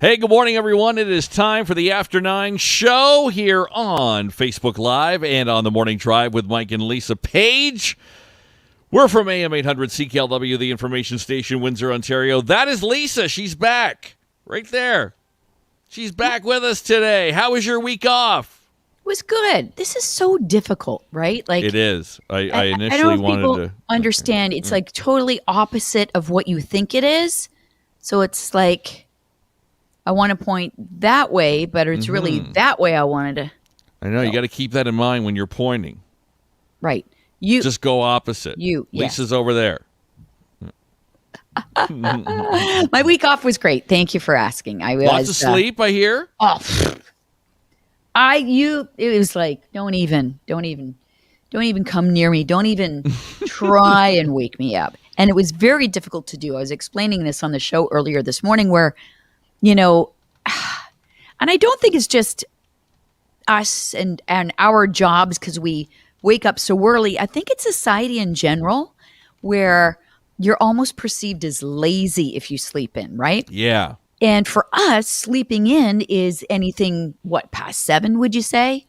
Hey, good morning, everyone. It is time for the After 9 show here on Facebook Live and on the Morning Drive with Mike and Lisa Page. We're from AM800 CKLW, the information station, Windsor, Ontario. That is Lisa. She's back right there. She's back with us today. How was your week off? It was good. This is so difficult, right? Like it is. I initially I don't know if wanted people to understand. It's like totally opposite of what you think it is. So it's like I want to point that way, but it's really that way I wanted to. I know. You got to keep that in mind when you're pointing. Right. You just go opposite. Yes. Lisa's over there. My week off was great. Thank you for asking. Lots of sleep, I hear. Oh, it was like, don't even come near me. Don't even try and wake me up. And it was very difficult to do. I was explaining this on the show earlier this morning where, and I don't think it's just us and our jobs because we wake up so early. I think it's society in general where you're almost perceived as lazy if you sleep in, right? Yeah. And for us, sleeping in is anything, past 7, would you say?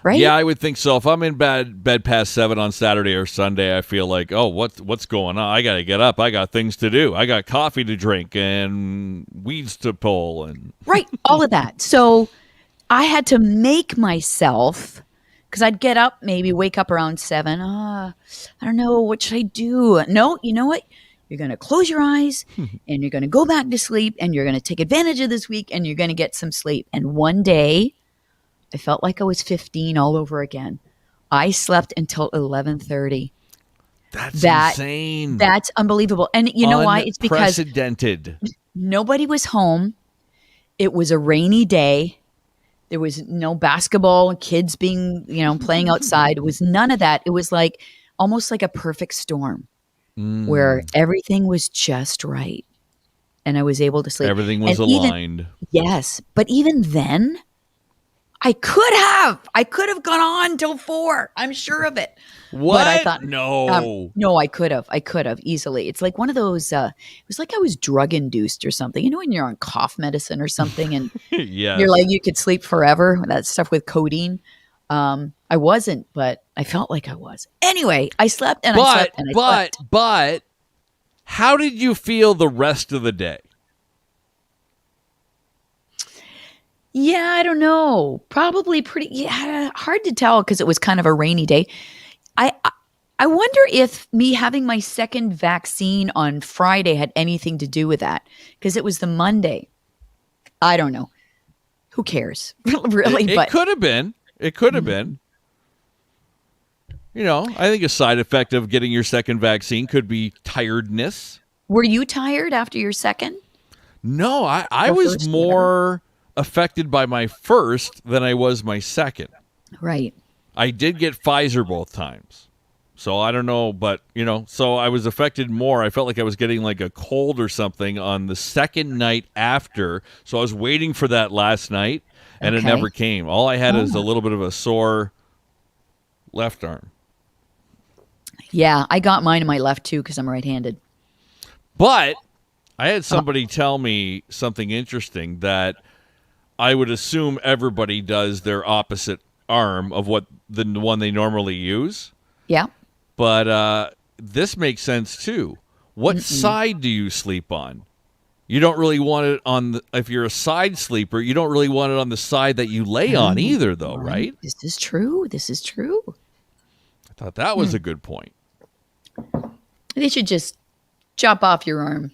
Right? Yeah, I would think so. If I'm in bed past 7 on Saturday or Sunday, I feel like, oh, what's going on? I got to get up. I got things to do. I got coffee to drink and weeds to pull. And right, all of that. So I had to make myself, because I'd get up, maybe wake up around 7. I don't know, what should I do? No, you know what? You're going to close your eyes and you're going to go back to sleep and you're going to take advantage of this week and you're going to get some sleep. And one day, I felt like I was 15 all over again. I slept until 11:30. That's insane. That's unbelievable. And you know why? It's because unprecedented. Nobody was home. It was a rainy day. There was no basketball, kids being, playing outside. It was none of that. It was like almost like a perfect storm where everything was just right. And I was able to sleep. Everything was aligned. Yes. But even then, I could have gone on till 4. I'm sure of it. What? But I thought, no, I could have easily. It's like one of those, it was like I was drug induced or something. You know, when you're on cough medicine or something and yes. You're like, you could sleep forever. That stuff with codeine. I wasn't, but I felt like I was. Anyway, I slept and I slept and I slept. But how did you feel the rest of the day? Yeah, I don't know. Probably pretty hard to tell because it was kind of a rainy day. I wonder if me having my second vaccine on Friday had anything to do with that because it was the Monday. I don't know. Who cares? Really? It could have been. It could have been. I think a side effect of getting your second vaccine could be tiredness. Were you tired after your second? No, I was more affected by my first than I was my second. Right. I did get Pfizer both times. So I don't know, but, so I was affected more. I felt like I was getting like a cold or something on the second night after. So I was waiting for that last night, and It never came. All I had is a little bit of a sore left arm. Yeah, I got mine in my left, too, because I'm right-handed. But I had somebody tell me something interesting that I would assume everybody does their opposite arm of what the one they normally use. Yeah. But this makes sense, too. What side do you sleep on? You don't really want it on if you're a side sleeper, you don't really want it on the side that you lay on either, though, right? This is true. I thought that was a good point. They should just chop off your arm.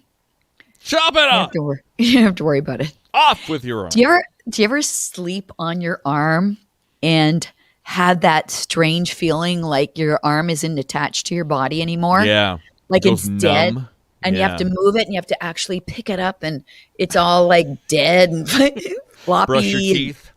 Chop it off! You don't have to worry about it. Off with your arm. Do you ever sleep on your arm and have that strange feeling like your arm isn't attached to your body anymore? Yeah. Like it's dead. Numb. And you have to move it and you have to actually pick it up and it's all like dead and floppy. Brush your teeth.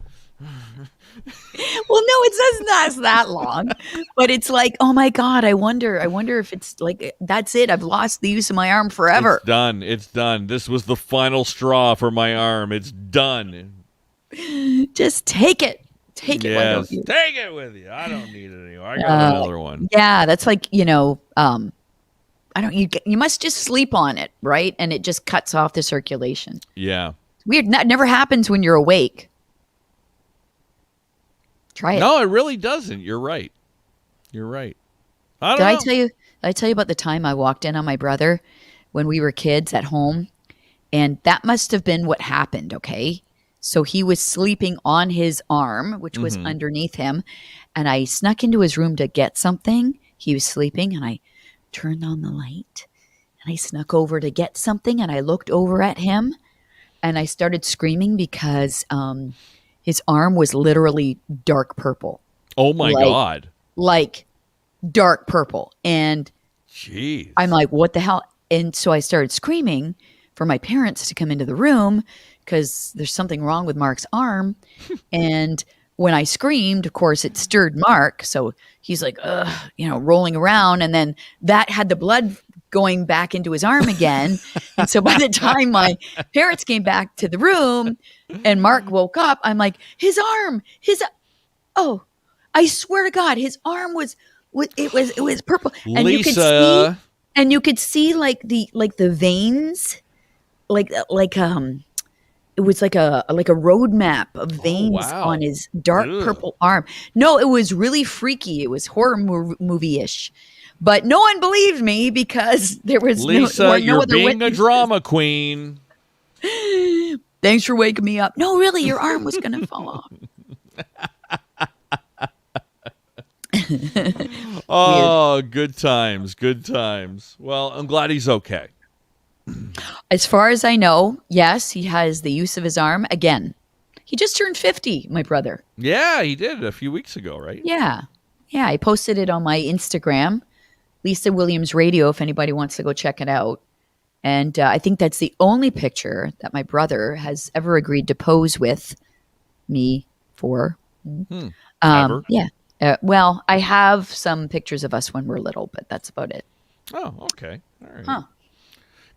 Well, no, it doesn't last that long. But it's like, oh my God, I wonder if it's like, that's it. I've lost the use of my arm forever. It's done. This was the final straw for my arm. It's done. Just take it. Take it. Yes, take it with you. I don't need it anymore. I got another one. Yeah, that's like, I don't. You must just sleep on it, right? And it just cuts off the circulation. Yeah. Weird. That never happens when you're awake. Try it. No, it really doesn't. You're right. You're right. I don't know. Did I tell you about the time I walked in on my brother when we were kids at home? And that must have been what happened, okay? So he was sleeping on his arm, which was underneath him. And I snuck into his room to get something. He was sleeping, and I turned on the light. And I snuck over to get something, and I looked over at him. And I started screaming because his arm was literally dark purple. Oh, my God. Like dark purple. And jeez. I'm like, what the hell? And so I started screaming for my parents to come into the room because there's something wrong with Mark's arm. And when I screamed, of course, it stirred Mark. So he's like, rolling around. And then that had the blood going back into his arm again. And so by the time my parents came back to the room and Mark woke up, I'm like, his arm, I swear to God, his arm was purple. And Lisa. you could see like the veins, it was like a road map of veins on his dark purple arm. No, it was really freaky. It was horror movie-ish. But no one believed me because there was Lisa, no you're other being witnesses. a drama queen. Thanks for waking me up. No, really, your arm was going to fall off. Oh, good times, good times. Well, I'm glad he's okay. As far as I know, yes, he has the use of his arm again. He just turned 50, my brother. Yeah, he did a few weeks ago, right? Yeah. Yeah, I posted it on my Instagram, Lisa Williams Radio, if anybody wants to go check it out. And I think that's the only picture that my brother has ever agreed to pose with me for. Ever? Yeah. Well, I have some pictures of us when we're little, but that's about it. Oh, okay. All right. Huh.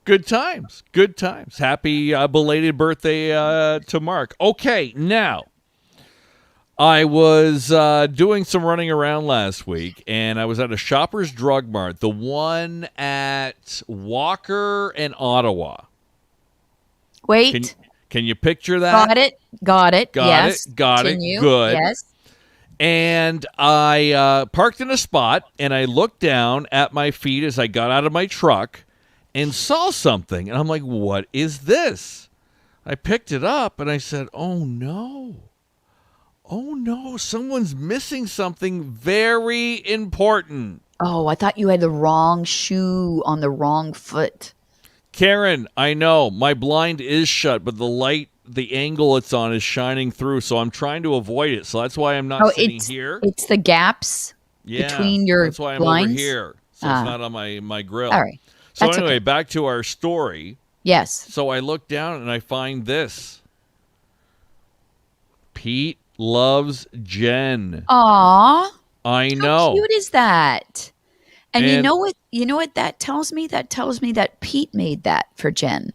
Good times. Good times. Happy belated birthday to Mark. Okay, now, I was doing some running around last week, and I was at a Shoppers Drug Mart, the one at Walker and Ottawa. Wait. Can you picture that? Got it. Yes. Got Continue. it. Good. Yes. And I parked in a spot, and I looked down at my feet as I got out of my truck and saw something. And I'm like, what is this? I picked it up, and I said, oh, no. Oh, no, someone's missing something very important. Oh, I thought you had the wrong shoe on the wrong foot. Karen, I know. My blind is shut, but the light, the angle it's on is shining through, so I'm trying to avoid it. So that's why I'm not sitting here. It's the gaps between your that's why I'm blinds? over here, so it's not on my grill. All right. So That's anyway, okay. back to our story. Yes. So I look down, and I find this. Pete loves Jen. Aw. I How know. cute is that? And you And- know what? You know what that tells me? That tells me that Pete made that for Jen.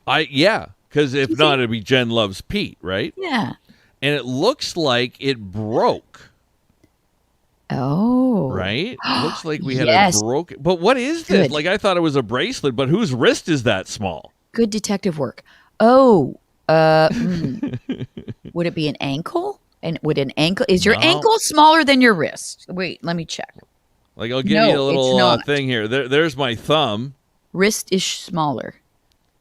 Because if not, it'd be Jen loves Pete, right? Yeah. And it looks like it broke, Oh. right? It looks like we had Yes. a broken. But what is this? Good. Like, I thought it was a bracelet, but whose wrist is that small? Good detective work. Oh. Would it be an ankle? And would an ankle? Is your No. ankle smaller than your wrist? Wait, let me check. Like, I'll give No, you a it's little not. thing here. There's my thumb. Wrist is smaller.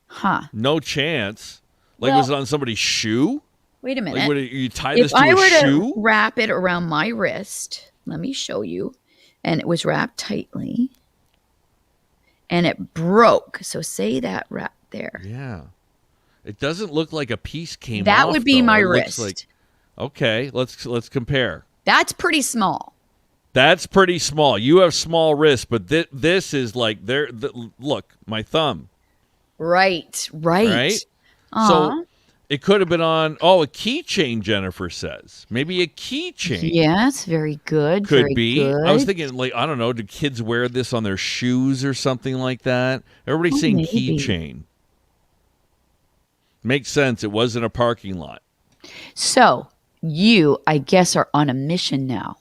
Huh. No chance. Like, Well- was it on somebody's shoe? Wait a minute. Like, you tie this If to I a were shoe? to wrap it around my wrist, let me show you. And it was wrapped tightly. And it broke. So say that wrap there. Yeah. It doesn't look like a piece came That off, would be though. my It looks wrist. like- okay, let's compare. That's pretty small. That's pretty small. You have small wrists, but this is like look, my thumb. Right. Right? Aw. So it could have been on a keychain, Jennifer says. Maybe a keychain. Yes, very good. Could very be. Good. I was thinking, like, I don't know, do kids wear this on their shoes or something like that? Everybody's saying maybe. keychain. Makes sense. It was in a parking lot. So you, I guess, are on a mission now.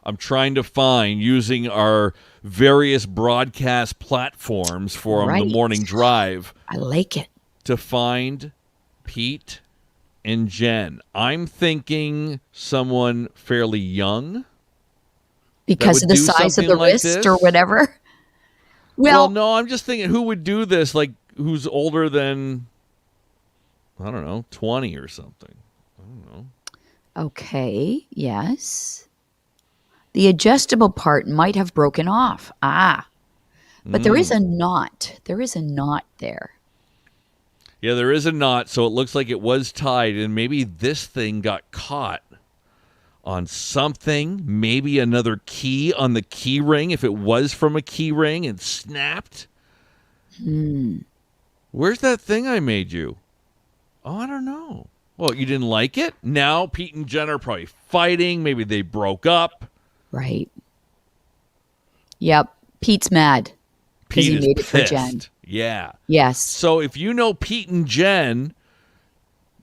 I'm trying to find, using our various broadcast platforms for the Right. morning drive, I like it. to find Pete and Jen. I'm thinking someone fairly young. Because of the size of the like wrist this? or whatever? Well, no, I'm just thinking who would do this, like who's older than, I don't know, 20 or something. I don't know. Okay, yes. The adjustable part might have broken off. But there is a knot. There is a knot there. Yeah, there is a knot, so it looks like it was tied, and maybe this thing got caught on something, maybe another key on the key ring, if it was from a key ring and snapped. Where's that thing I made you? Oh, I don't know. Well, you didn't like it? Now Pete and Jen are probably fighting. Maybe they broke up. Right. Yep. Pete's mad. Pete he is made it for pissed. Jen. Yeah. Yes. So if you know Pete and Jen,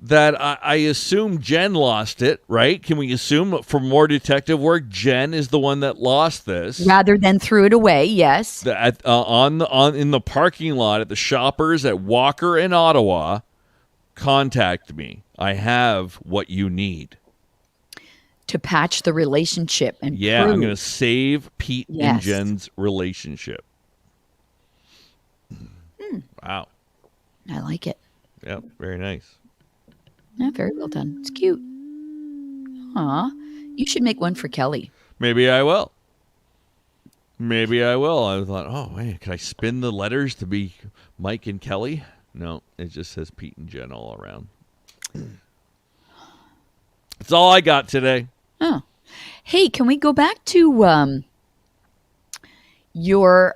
that I assume Jen lost it, right? Can we assume for more detective work, Jen is the one that lost this? Rather than threw it away, yes. In the parking lot at the Shoppers at Walker in Ottawa, contact me. I have what you need. To patch the relationship and Yeah, prove. I'm going to save Pete and Yes. Jen's relationship. Wow. I like it. Yep, very nice. Yeah, very well done. It's cute. Aw. You should make one for Kelly. Maybe I will. I thought, oh, wait, can I spin the letters to be Mike and Kelly? No, it just says Pete and Jen all around. That's all I got today. Oh. Hey, can we go back to your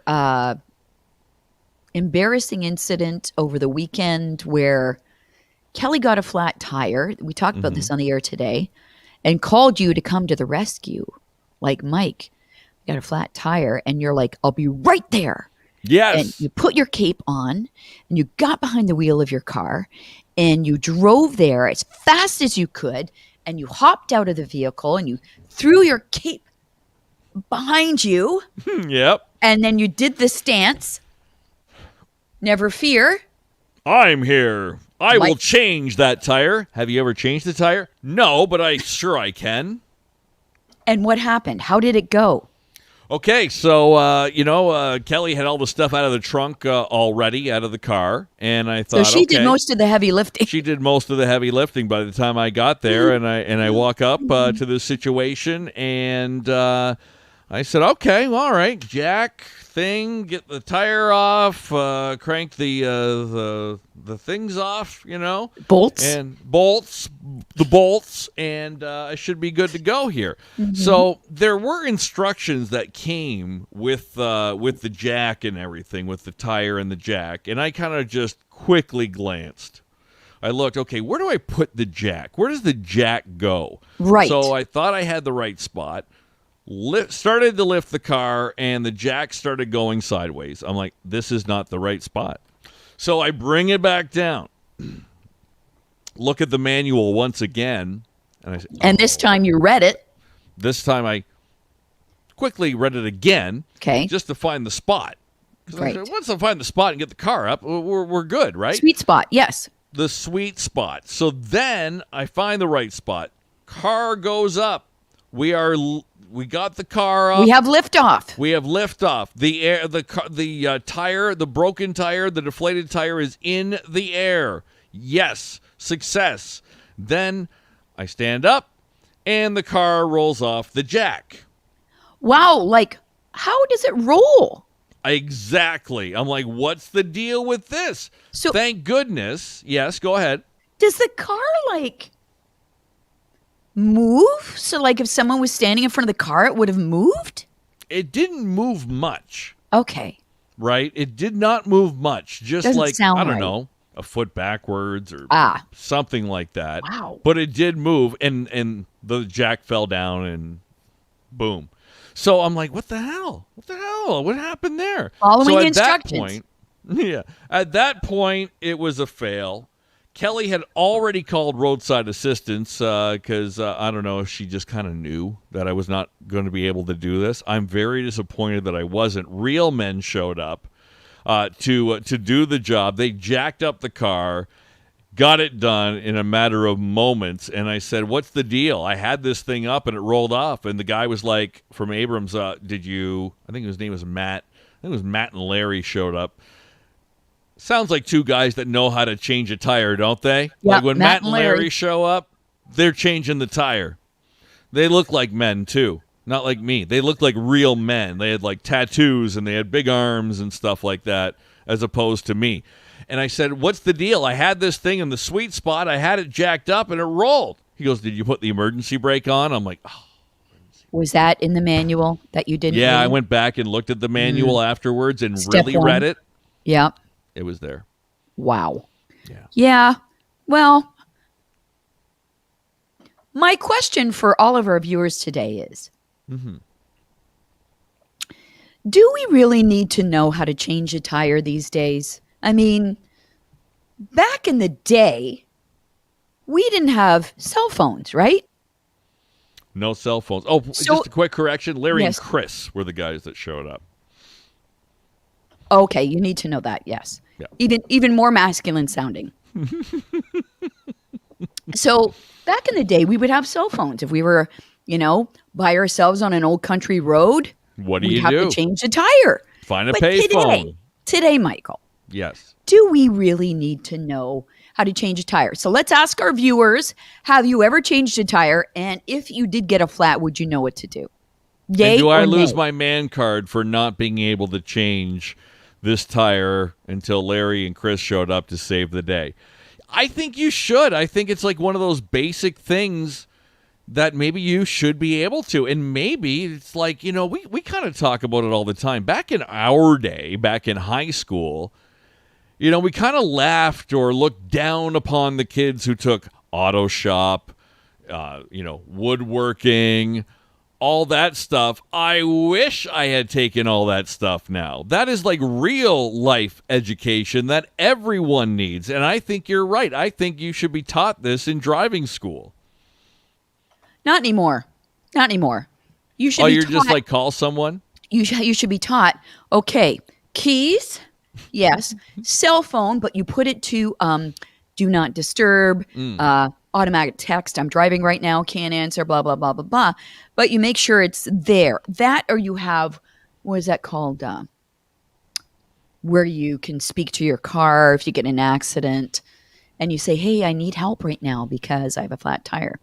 embarrassing incident over the weekend where Kelly got a flat tire? We talked about this on the air today and called you to come to the rescue. Like, Mike, you got a flat tire, and you're like, I'll be right there. Yes. And you put your cape on and you got behind the wheel of your car and you drove there as fast as you could and you hopped out of the vehicle and you threw your cape behind you. Yep. And then you did the stance. Never fear. I'm here. I will Mike- change that tire. Have you ever changed the tire? No, but I can. And what happened? How did it go? Okay, so, Kelly had all the stuff out of the trunk already, out of the car, and I thought, So she did most of the heavy lifting. She did most of the heavy lifting by the time I got there, and I walk up to the situation, and I said, okay, well, all right, jack thing, get the tire off, crank the things off, Bolts. and the bolts, and I should be good to go here. So there were instructions that came with the jack and everything, with the tire and the jack, and I kind of just quickly glanced. I looked, okay, where do I put the jack? Where does the jack go? Right. So I thought I had the right spot. Started to lift the car, and the jack started going sideways. I'm like, this is not the right spot. So I bring it back down. Look at the manual once again. And I said, And this time you read it. This time I quickly read it again. Okay. Just to find the spot. 'Cause I Right. said, once I find the spot and get the car up, we're good, right? Sweet spot. Yes. The sweet spot. So then I find the right spot. Car goes up. We got the car up. We have liftoff. We have liftoff. The tire, the broken tire, the deflated tire is in the air. Yes, success. Then I stand up, and the car rolls off the jack. Wow. Like, how does it roll? Exactly. I'm like, what's the deal with this? So- Thank goodness. Yes, go ahead. Does the car, like, move? So, like, if someone was standing in front of the car, it would have moved? It didn't move much, Okay. right? It did not move much. Just Doesn't like, sound I don't right. know, a foot backwards or something like that. Wow. But it did move, and the jack fell down, and boom. So I'm like, what the hell? What happened there? Following so the at that instructions. point, at that point, it was a fail. Kelly had already called roadside assistance because I don't know if she just kind of knew that I was not going to be able to do this. I'm very disappointed that I wasn't. Real men showed up to do the job. They jacked up the car, got it done in a matter of moments. And I said, what's the deal? I had this thing up and it rolled off. And the guy was like, from Abrams, I think his name was Matt. I think it was Matt and Larry showed up. Sounds like two guys that know how to change a tire, don't they? Yep, Like when Matt and Larry Larry show up, they're changing the tire. They look like men, too. Not like me. They look like real men. They had like tattoos and they had big arms and stuff like that, as opposed to me. And I said, what's the deal? I had this thing in the sweet spot. I had it jacked up and it rolled. He goes, did you put the emergency brake on? I'm like, oh. Was that in the manual that you didn't Yeah, read? I went back and looked at the manual afterwards and Step really one. read it. Yeah. It was there. Wow. Yeah. Yeah. Well, my question for all of our viewers today is, do we really need to know how to change a tire these days? I mean, back in the day, we didn't have cell phones, right? No cell phones. Oh, So- just a quick correction. Larry Yes. and Chris were the guys that showed up. Okay, you need to know that, yes. Yeah. Even more masculine sounding. So back in the day, we would have cell phones. If we were, by ourselves on an old country road, What do we'd you have do? to change the tire. Find a But payphone. today, Michael, Yes. do we really need to know how to change a tire? So let's ask our viewers, have you ever changed a tire? And if you did get a flat, would you know what to do? Yay And do I or lose nay? my man card for not being able to change this tire until Larry and Chris showed up to save the day? I think you should. I think it's like one of those basic things that maybe you should be able to. And maybe it's like, we kind of talk about it all the time. Back in our day, back in high school, we kind of laughed or looked down upon the kids who took auto shop, woodworking, all that stuff. I wish I had taken all that stuff now. That is like real life education that everyone needs. And I think you're right. I think you should be taught this in driving school. Not anymore. Not anymore. You should be You're taught, just like call someone? you should be taught, okay, keys, yes, cell phone, but you put it to do not disturb, automatic text, I'm driving right now, can't answer, blah, blah, blah, blah, blah. But you make sure it's there. That, or you have, what is that called? Where you can speak to your car if you get in an accident and you say, hey, I need help right now because I have a flat tire.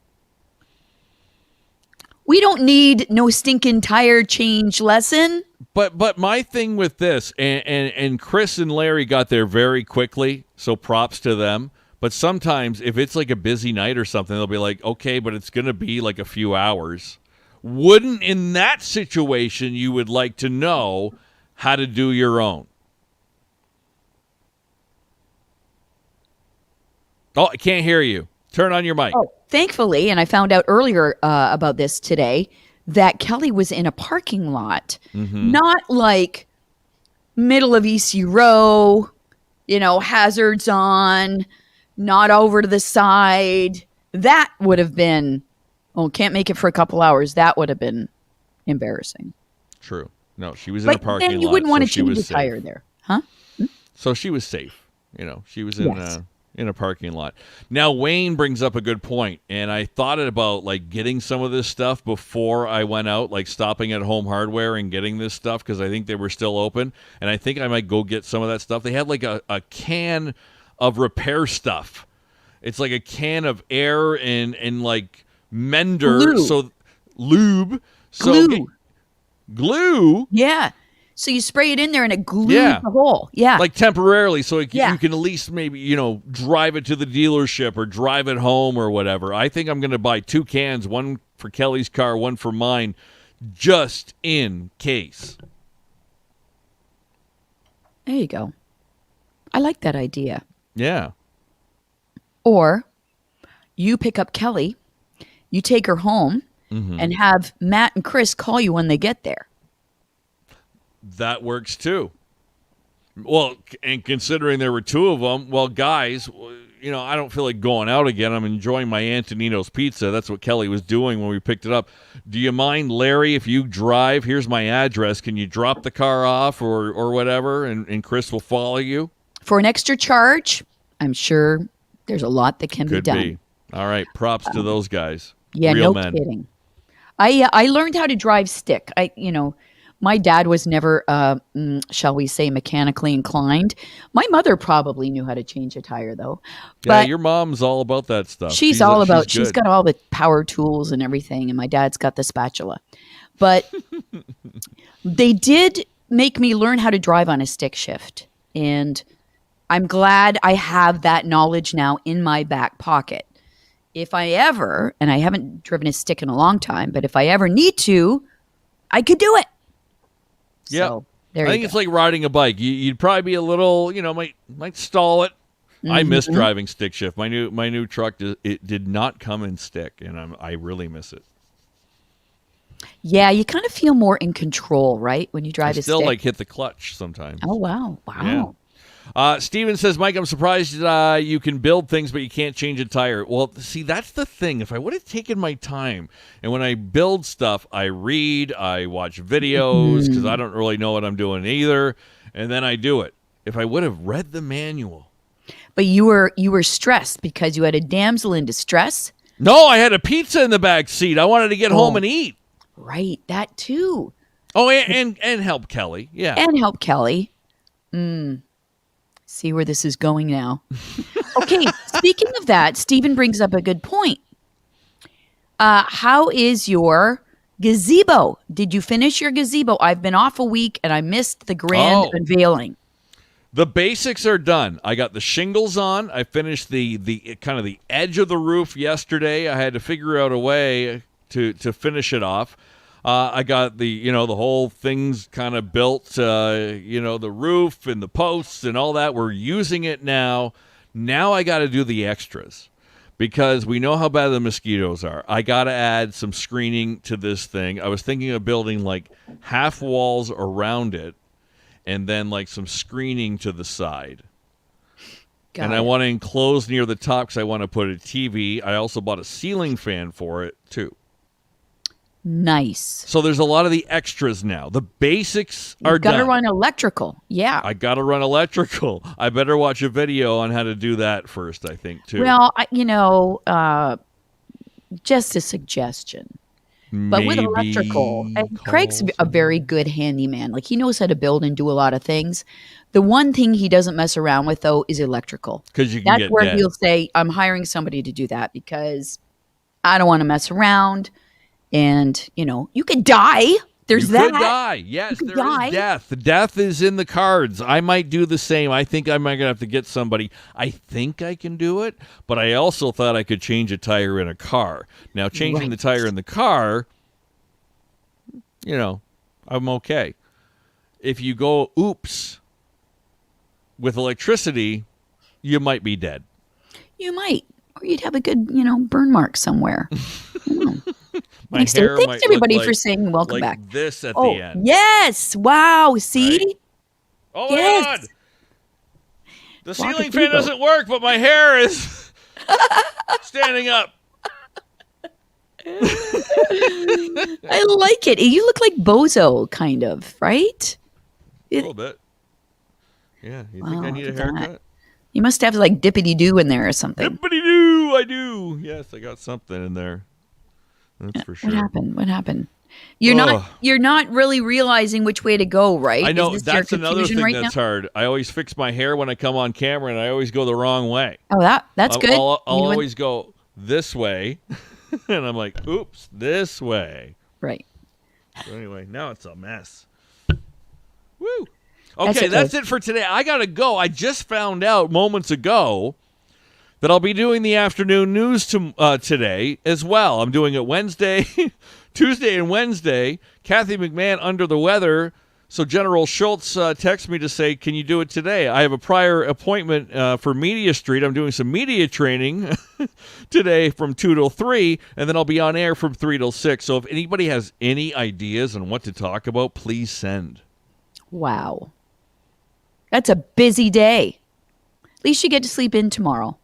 We don't need no stinking tire change lesson. But my thing with this, and Chris and Larry got there very quickly, so props to them. But sometimes if it's like a busy night or something, they'll be like, okay, but it's going to be like a few hours. Wouldn't in that situation you would like to know how to do your own? Oh, I can't hear you. Turn on your mic. Oh, thankfully, and I found out earlier about this today, that Kelly was in a parking lot, not like middle of EC row, hazards on, not over to the side. That would have been, can't make it for a couple hours. That would have been embarrassing. True. No, she was in a But parking lot. then you wouldn't want to she change was the safe. tire there, huh? So she was safe. She was in Yes. in a parking lot. Now, Wayne brings up a good point, and I thought about like getting some of this stuff before I went out, like stopping at Home Hardware and getting this stuff because I think they were still open, and I think I might go get some of that stuff. They had like a can of repair stuff. It's like a can of air and like mender, Glue. so lube, so Glue. glue. Yeah. So you spray it in there and it glues Yeah. the hole. Yeah. Like temporarily, so Yeah. you can at least maybe, drive it to the dealership or drive it home or whatever. I think I'm going to buy 2 cans, one for Kelly's car, one for mine, just in case. There you go. I like that idea. Yeah. Or you pick up Kelly, you take her home, and have Matt and Chris call you when they get there. That works too. Well, and considering there were 2 of them, well, guys, I don't feel like going out again. I'm enjoying my Antonino's pizza. That's what Kelly was doing when we picked it up. Do you mind, Larry, if you drive? Here's my address. Can you drop the car off or whatever, and Chris will follow you? For an extra charge, I'm sure There's a lot that can be Could done. be. All right. Props to those guys. Yeah, Real no men. kidding. I learned how to drive stick. My dad was never, shall we say, mechanically inclined. My mother probably knew how to change a tire, though. Yeah, But your mom's all about that stuff. she's all about. She's good. got all the power tools and everything, and my dad's got the spatula. But they did make me learn how to drive on a stick shift, and I'm glad I have that knowledge now in my back pocket. If I ever, and I haven't driven a stick in a long time, but if I ever need to, I could do it. Yeah. So there I you think go. it's like riding a bike. You'd probably be a little, might stall it. I miss driving stick shift. My new truck, it did not come in stick, and I really miss it. Yeah, you kind of feel more in control, right, when you drive I a still stick. hit the clutch sometimes. Oh wow. Yeah. Steven says, Mike, I'm surprised you can build things, but you can't change a tire. Well, see, that's the thing. If I would have taken my time, and when I build stuff, I read, I watch videos, because I don't really know what I'm doing either, and then I do it. If I would have read the manual. But you were stressed because you had a damsel in distress. No, I had a pizza in the back seat. I wanted to get home and eat. Right, that too. Oh, and help Kelly. Yeah. And help Kelly. See where this is going now. Okay, speaking of that, Stephen brings up a good point. How is your gazebo? Did you finish your gazebo? I've been off a week and I missed the grand unveiling. The basics are done. I got the shingles on. I finished the kind of the edge of the roof yesterday. I had to figure out a way to finish it off. I got the whole thing's kind of built, the roof and the posts and all that. We're using it now. Now I got to do the extras because we know how bad the mosquitoes are. I got to add some screening to this thing. I was thinking of building like half walls around it and then like some screening to the side. I want to enclose near the top because I want to put a TV. I also bought a ceiling fan for it too. Nice. So there's a lot of the extras now. The basics are done. Got to run electrical. Yeah. I got to run electrical. I better watch a video on how to do that first, I think, too. Well, just a suggestion. But with electrical, and Craig's a very good handyman. Like he knows how to build and do a lot of things. The one thing he doesn't mess around with, though, is electrical. Because you can That's get where dead. he'll say, I'm hiring somebody to do that because I don't want to mess around. And, you could die. There's that. You could die. Yes, You could there die. is death. Death is in the cards. I might do the same. I think I might have to get somebody. I think I can do it, but I also thought I could change a tire in a car. Now, changing the tire in the car, I'm okay. If you go, oops, with electricity, you might be dead. You might. Or you'd have a good, burn mark somewhere. My Thanks, hair thanks might everybody look for saying welcome like back. This at the end. Yes. Wow. See? Right? Oh, yes. my God. The ceiling fan doesn't work, but my hair is standing up. I like it. You look like Bozo, kind of, right? A little bit. Yeah. You think I need a haircut? You must have like dippity-doo in there or something. Dippity-doo, I do. Yes, I got something in there. That's for sure. What happened? You're not really realizing which way to go, right? I know. That's another thing that's hard. I always fix my hair when I come on camera, and I always go the wrong way. Oh, that's good. I'll always go this way, and I'm like, oops, this way. Right. So anyway, now it's a mess. Woo. Okay, that's it for today. I got to go. I just found out moments ago that I'll be doing the afternoon news today as well. I'm doing it Wednesday, Tuesday, and Wednesday. Kathy McMahon under the weather. So General Schultz texted me to say, can you do it today? I have a prior appointment for Media Street. I'm doing some media training today from 2 till 3, and then I'll be on air from 3 till 6. So if anybody has any ideas on what to talk about, please send. Wow. That's a busy day. At least you get to sleep in tomorrow.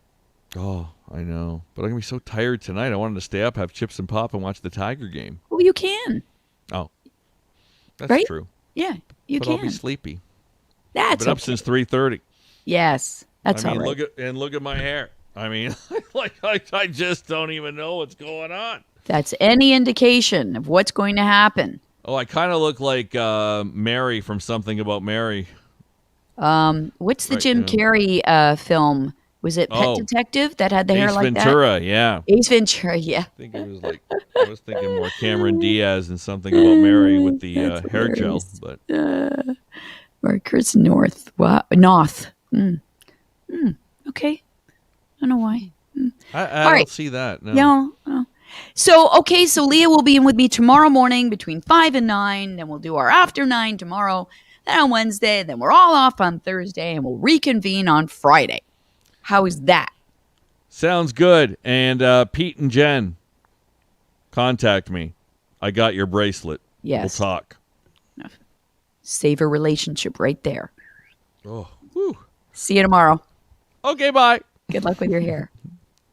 Oh, I know. But I'm going to be so tired tonight. I wanted to stay up, have chips and pop, and watch the Tiger game. Well, you can. Oh, that's right? true. Yeah, you but can. I'll be sleepy. That's I've been up since 3:30. Yes, that's all right. Look at my hair. I mean, I just don't even know what's going on. That's any indication of what's going to happen. Oh, I kind of look like Mary from Something About Mary. What's the Right Jim now. Carrey film? Was it Pet Oh. Detective that had the hair Ace like Ventura, yeah. that? Ace Ventura, yeah. I think it was like, I was thinking more Cameron Diaz and Something About Mary with the That's hair gel. hilarious. But Or Chris North. Wow. Noth. Okay. I don't know why. I All don't right. see that. No. Yeah. Oh. So Leah will be in with me tomorrow morning between 5 and 9. Then we'll do our after 9 tomorrow. Then on Wednesday. Then we're all off on Thursday. And we'll reconvene on Friday. How is that? Sounds good. And Pete and Jen, contact me. I got your bracelet. Yes. We'll talk. Save a relationship right there. Oh, whew. See you tomorrow. Okay, bye. Good luck with your hair.